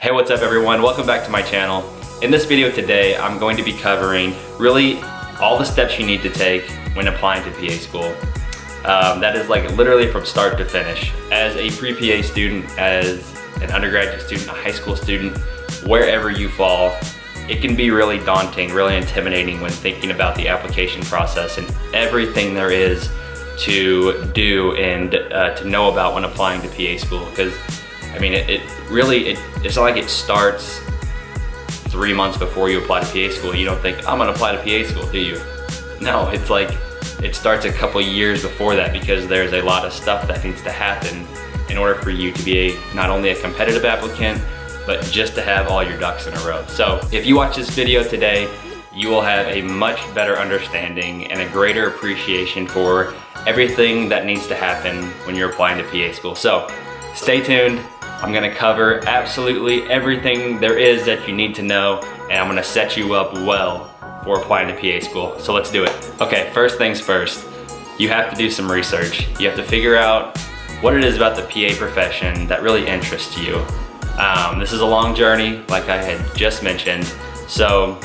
Hey, what's up everyone? Welcome back to my channel. In this video today, I'm going to be covering really all the steps you need to take when applying to PA school. That is like literally from start to finish. As a pre-PA student, as an undergraduate student, a high school student, wherever you fall, it can be really daunting, really intimidating when thinking about the application process and everything there is to do and to know about when applying to PA school. Because I mean, it's not like it starts 3 months before you apply to PA school. You don't think, I'm gonna apply to PA school, do you? No, it's like, it starts a couple years before that because there's a lot of stuff that needs to happen in order for you to be not only a competitive applicant, but just to have all your ducks in a row. So if you watch this video today, you will have a much better understanding and a greater appreciation for everything that needs to happen when you're applying to PA school. So stay tuned. I'm gonna cover absolutely everything there is that you need to know, and I'm gonna set you up well for applying to PA school. So let's do it. Okay, first things first, you have to do some research. You have to figure out what it is about the PA profession that really interests you. This is a long journey, like I had just mentioned. So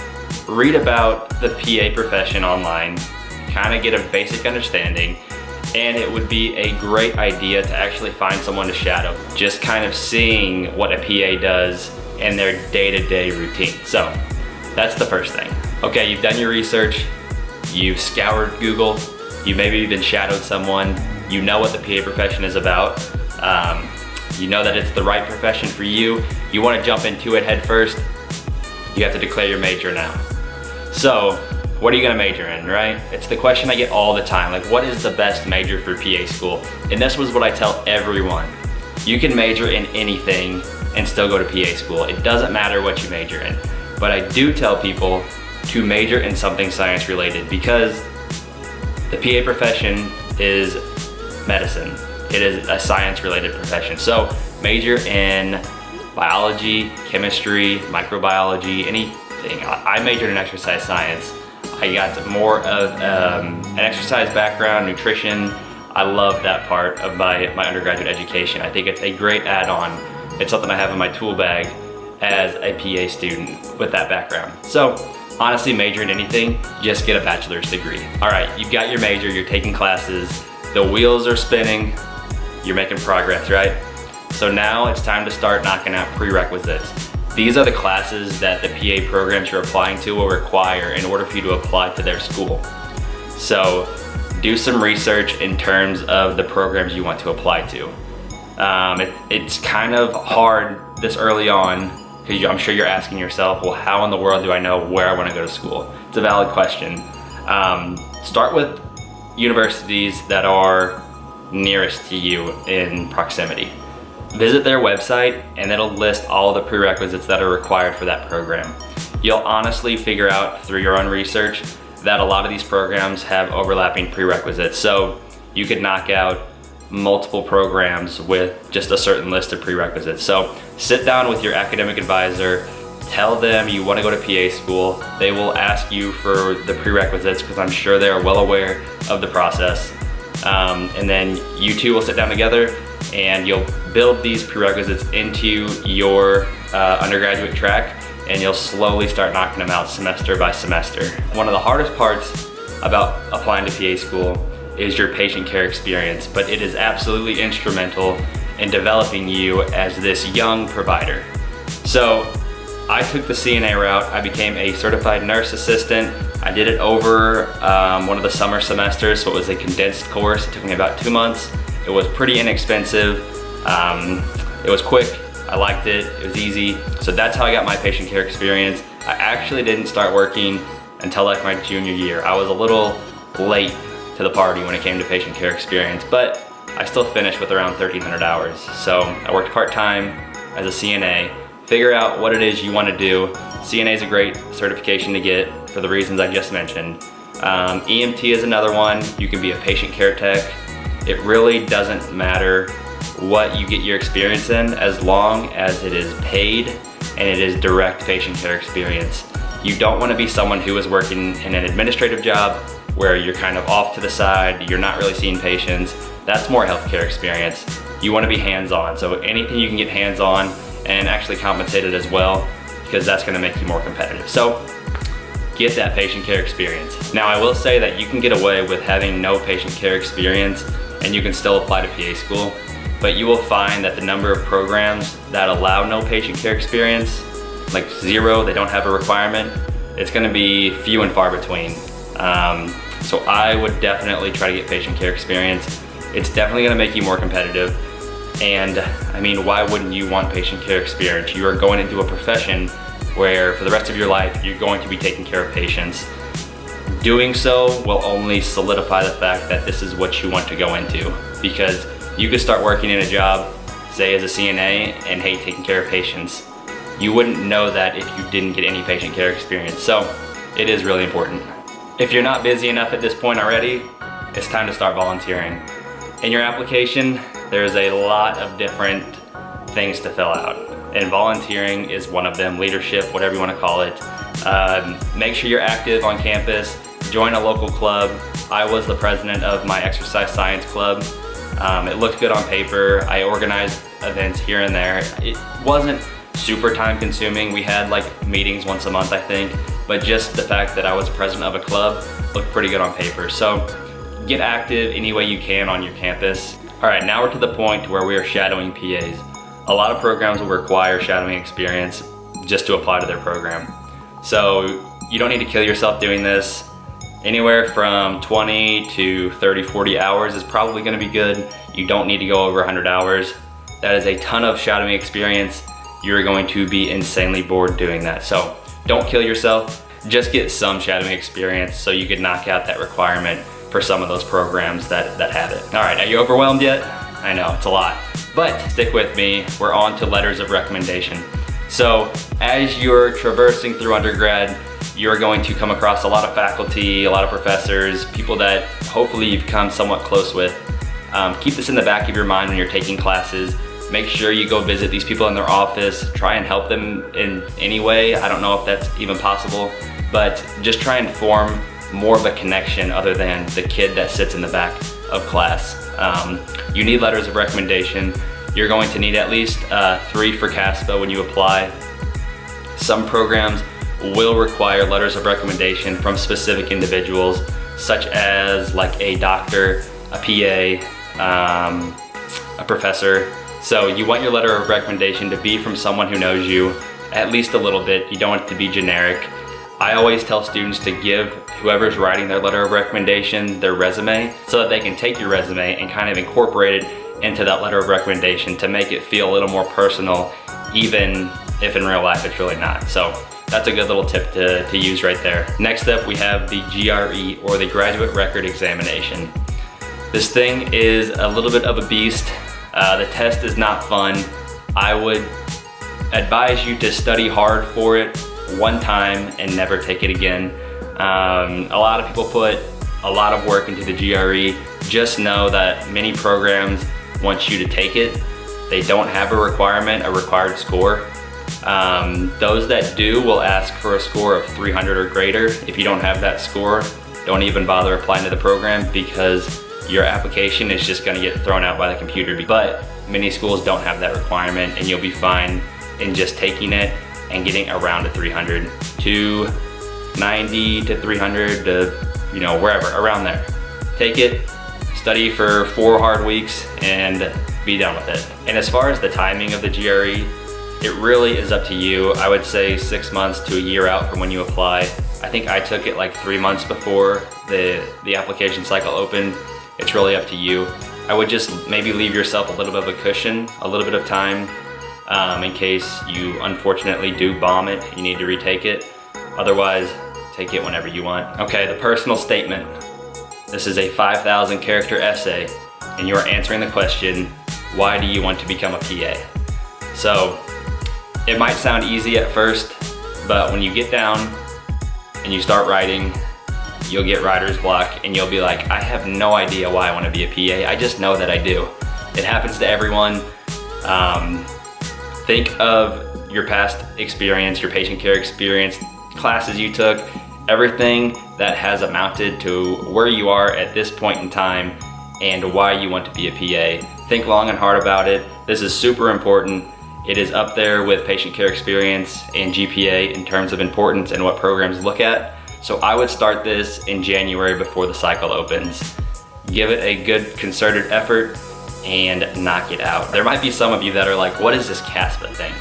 read about the PA profession online, kind of get a basic understanding, and it would be a great idea to actually find someone to shadow, just kind of seeing what a PA does in their day-to-day routine. So that's the first thing. Okay, you've done your research, you've scoured Google, you maybe even shadowed someone, you know what the PA profession is about, you know that it's the right profession for you, you want to jump into it head first, you have to declare your major now. So what are you gonna major in, right? It's the question I get all the time, like what is the best major for PA school? And this was what I tell everyone. You can major in anything and still go to PA school. It doesn't matter what you major in. But I do tell people to major in something science related because the PA profession is medicine. It is a science related profession. So major in biology, chemistry, microbiology, anything. I majored in exercise science. I got more of an exercise background, nutrition. I love that part of my undergraduate education. I think it's a great add-on. It's something I have in my tool bag as a PA student with that background. So honestly, major in anything, just get a bachelor's degree. All right, you've got your major, you're taking classes, the wheels are spinning, you're making progress, right? So now it's time to start knocking out prerequisites. These are the classes that the PA programs you're applying to will require in order for you to apply to their school. So do some research in terms of the programs you want to apply to. It's kind of hard this early on because I'm sure you're asking yourself, well, how in the world do I know where I want to go to school? It's a valid question. Start with universities that are nearest to you in proximity. Visit their website and it'll list all the prerequisites that are required for that program. You'll honestly figure out through your own research that a lot of these programs have overlapping prerequisites. So you could knock out multiple programs with just a certain list of prerequisites. So sit down with your academic advisor, tell them you want to go to PA school. They will ask you for the prerequisites because I'm sure they are well aware of the process. And then you two will sit down together and you'll build these prerequisites into your undergraduate track, and you'll slowly start knocking them out semester by semester. One of the hardest parts about applying to PA school is your patient care experience, but it is absolutely instrumental in developing you as this young provider. So I took the CNA route. I became a certified nurse assistant. I did it over one of the summer semesters, so it was a condensed course. It took me about 2 months. It was pretty inexpensive. It was quick. I liked it. It was easy. So that's how I got my patient care experience. I actually didn't start working until like my junior year. I was a little late to the party when it came to patient care experience, but I still finished with around 1,300 hours. So I worked part-time as a CNA. Figure out what it is you want to do. CNA is a great certification to get for the reasons I just mentioned. EMT is another one. You can be a patient care tech. It really doesn't matter what you get your experience in as long as it is paid and it is direct patient care experience. You don't want to be someone who is working in an administrative job where you're kind of off to the side, you're not really seeing patients. That's more healthcare experience. You want to be hands-on, so anything you can get hands-on and actually compensated as well, because that's gonna make you more competitive. So get that patient care experience. Now I will say that you can get away with having no patient care experience and you can still apply to PA school, but you will find that the number of programs that allow no patient care experience, like 0, they don't have a requirement, it's gonna be few and far between. So I would definitely try to get patient care experience. It's definitely gonna make you more competitive. And I mean, why wouldn't you want patient care experience? You are going into a profession where for the rest of your life, you're going to be taking care of patients. Doing so will only solidify the fact that this is what you want to go into, because you could start working in a job, say as a CNA, and hate taking care of patients. You wouldn't know that if you didn't get any patient care experience. So it is really important. If you're not busy enough at this point already, it's time to start volunteering. In your application, there's a lot of different things to fill out, and volunteering is one of them. Leadership, whatever you want to call it. Make sure you're active on campus, join a local club. I was the president of my exercise science club. It looked good on paper. I organized events here and there. It wasn't super time consuming. We had like meetings once a month, I think, but just the fact that I was president of a club looked pretty good on paper. So get active any way you can on your campus. All right, now we're to the point where we are shadowing PAs. A lot of programs will require shadowing experience just to apply to their program. So you don't need to kill yourself doing this. Anywhere from 20 to 30, 40 hours is probably gonna be good. You don't need to go over 100 hours. That is a ton of shadowing experience. You're going to be insanely bored doing that. So don't kill yourself, just get some shadowing experience so you can knock out that requirement for some of those programs that have it. All right, are you overwhelmed yet? I know, it's a lot, but stick with me. We're on to letters of recommendation. So as you're traversing through undergrad, you're going to come across a lot of faculty, a lot of professors, people that hopefully you've come somewhat close with. Keep this in the back of your mind when you're taking classes. Make sure you go visit these people in their office, try and help them in any way. I don't know if that's even possible, but just try and form more of a connection other than the kid that sits in the back of class. You need letters of recommendation. You're going to need at least 3 for CASPA when you apply. Some programs will require letters of recommendation from specific individuals, such as like a doctor, a PA, a professor. So you want your letter of recommendation to be from someone who knows you at least a little bit. You don't want it to be generic. I always tell students to give whoever's writing their letter of recommendation their resume so that they can take your resume and kind of incorporate it into that letter of recommendation to make it feel a little more personal, even if in real life it's really not. So that's a good little tip to use right there. Next up, we have the GRE, or the Graduate Record Examination. This thing is a little bit of a beast. The test is not fun. I would advise you to study hard for it one time and never take it again. A lot of people put a lot of work into the GRE. Just know that many programs want you to take it. They don't have a required score. Those that do will ask for a score of 300 or greater. If you don't have that score, don't even bother applying to the program, because your application is just gonna get thrown out by the computer. But many schools don't have that requirement, and you'll be fine in just taking it and getting around a 300 to 90 to 300 to, wherever, around there. Take it, study for 4 hard weeks, and be done with it. And as far as the timing of the GRE, it really is up to you. I would say 6 months to a year out from when you apply. I think I took it like 3 months before the application cycle opened. It's really up to you. I would just maybe leave yourself a little bit of a cushion, a little bit of time, in case you unfortunately do bomb it, you need to retake it. Otherwise, take it whenever you want. Okay, the personal statement. This is a 5,000 character essay, and you are answering the question, why do you want to become a PA? So, it might sound easy at first, but when you get down and you start writing, you'll get writer's block and you'll be like, I have no idea why I want to be a PA. I just know that I do. It happens to everyone. Think of your past experience, your patient care experience, classes you took, everything that has amounted to where you are at this point in time and why you want to be a PA. Think long and hard about it. This is super important. It is up there with patient care experience and GPA in terms of importance and what programs look at. So I would start this in January before the cycle opens. Give it a good concerted effort and knock it out. There might be some of you that are like, what is this CASPA thing?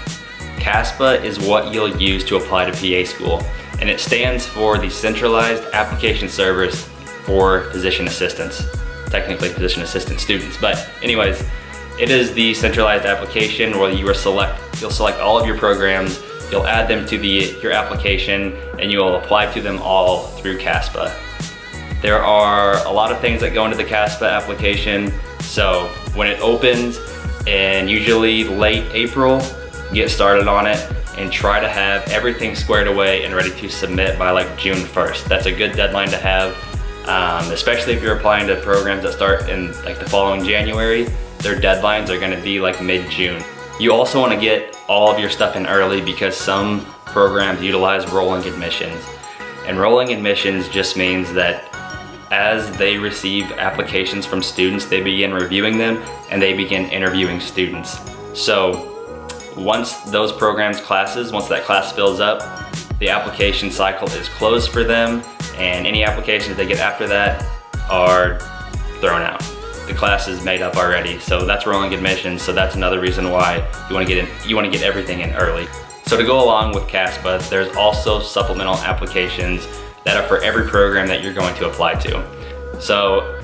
CASPA is what you'll use to apply to PA school, and it stands for the Centralized Application Service for Physician Assistants. Technically physician assistant students, but anyways, it is the centralized application where you'll select all of your programs, you'll add them to your application, and you'll apply to them all through CASPA. There are a lot of things that go into the CASPA application, so when it opens, and usually late April, get started on it and try to have everything squared away and ready to submit by like June 1st. That's a good deadline to have, especially if you're applying to programs that start in like the following January. Their deadlines are gonna be like mid-June. You also wanna get all of your stuff in early because some programs utilize rolling admissions. And rolling admissions just means that as they receive applications from students, they begin reviewing them and they begin interviewing students. So once those programs once that class fills up, the application cycle is closed for them, and any applications they get after that are thrown out. The class is made up already, so that's rolling admissions. So that's another reason why you want to get everything in early. So to go along with CASPA, there's also supplemental applications that are for every program that you're going to apply to. So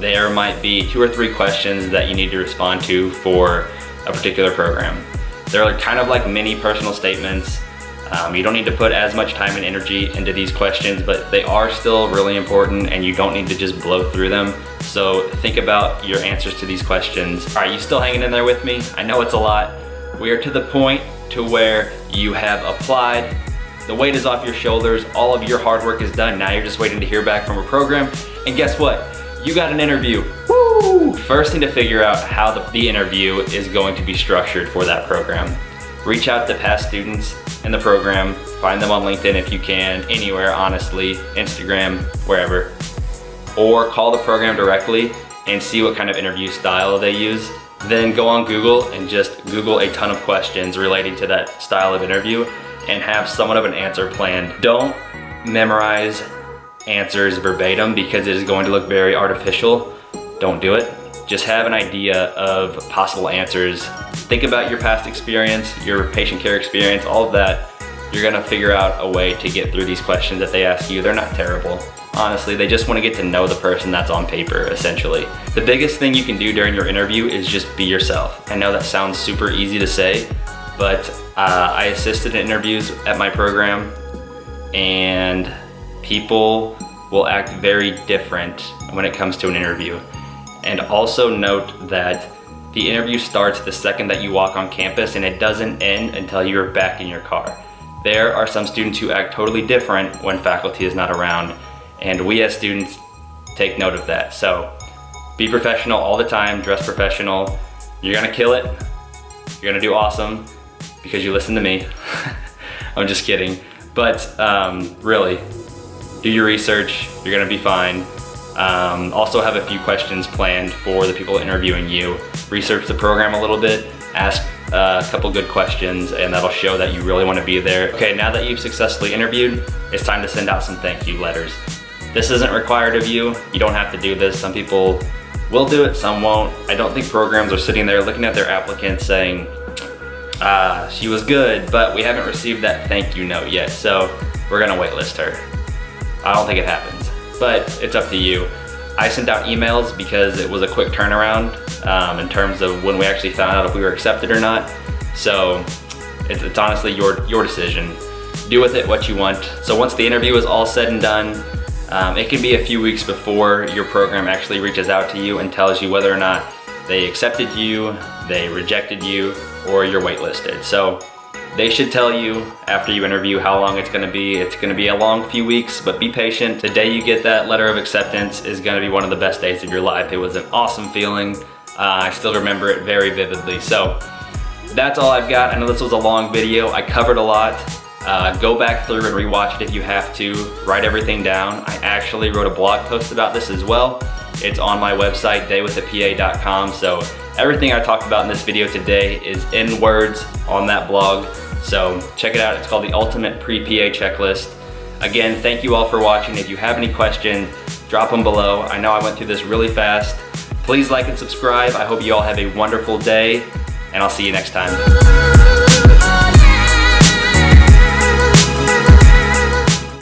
there might be 2 or 3 questions that you need to respond to for a particular program. They're kind of like mini personal statements. You don't need to put as much time and energy into these questions, but they are still really important and you don't need to just blow through them. So think about your answers to these questions. All right, you still hanging in there with me? I know it's a lot. We are to the point to where you have applied, the weight is off your shoulders, all of your hard work is done. Now you're just waiting to hear back from a program, and guess what? You got an interview. Woo! First thing to figure out how the interview is going to be structured for that program. Reach out to past students in the program, find them on LinkedIn if you can, anywhere honestly, Instagram, wherever. Or call the program directly and see what kind of interview style they use. Then go on Google and just Google a ton of questions relating to that style of interview and have somewhat of an answer planned. Don't memorize answers verbatim because it is going to look very artificial. Don't do it. Just have an idea of possible answers. Think about your past experience, your patient care experience, all of that. You're gonna figure out a way to get through these questions that they ask you. They're not terrible. Honestly, they just wanna get to know the person that's on paper, essentially. The biggest thing you can do during your interview is just be yourself. I know that sounds super easy to say, but I assisted in interviews at my program, and people will act very different when it comes to an interview. And also note that the interview starts the second that you walk on campus and it doesn't end until you're back in your car. There are some students who act totally different when faculty is not around, and we as students take note of that. So be professional all the time, dress professional. You're gonna kill it, you're gonna do awesome because you listen to me. I'm just kidding. But really, do your research, you're gonna be fine. Also have a few questions planned for the people interviewing you. Research the program a little bit, ask a couple good questions, and that'll show that you really want to be there. Okay, now that you've successfully interviewed, it's time to send out some thank you letters. This isn't required of you. You don't have to do this. Some people will do it, some won't. I don't think programs are sitting there looking at their applicants saying, she was good, but we haven't received that thank you note yet, so we're gonna waitlist her. I don't think it happens, but it's up to you. I sent out emails because it was a quick turnaround in terms of when we actually found out if we were accepted or not. So it's honestly your decision. Do with it what you want. So once the interview is all said and done, it can be a few weeks before your program actually reaches out to you and tells you whether or not they accepted you, they rejected you, or you're waitlisted. So they should tell you after you interview how long it's gonna be. It's gonna be a long few weeks, but be patient. The day you get that letter of acceptance is gonna be one of the best days of your life. It was an awesome feeling. I still remember it very vividly. So that's all I've got. I know this was a long video. I covered a lot. Go back through and rewatch it if you have to. Write everything down. I actually wrote a blog post about this as well. It's on my website, daywithapa.com. So everything I talked about in this video today is in words on that blog. So check it out. It's called the Ultimate Pre-PA Checklist. Again, thank you all for watching. If you have any questions, drop them below. I know I went through this really fast. Please like and subscribe. I hope you all have a wonderful day, and I'll see you next time.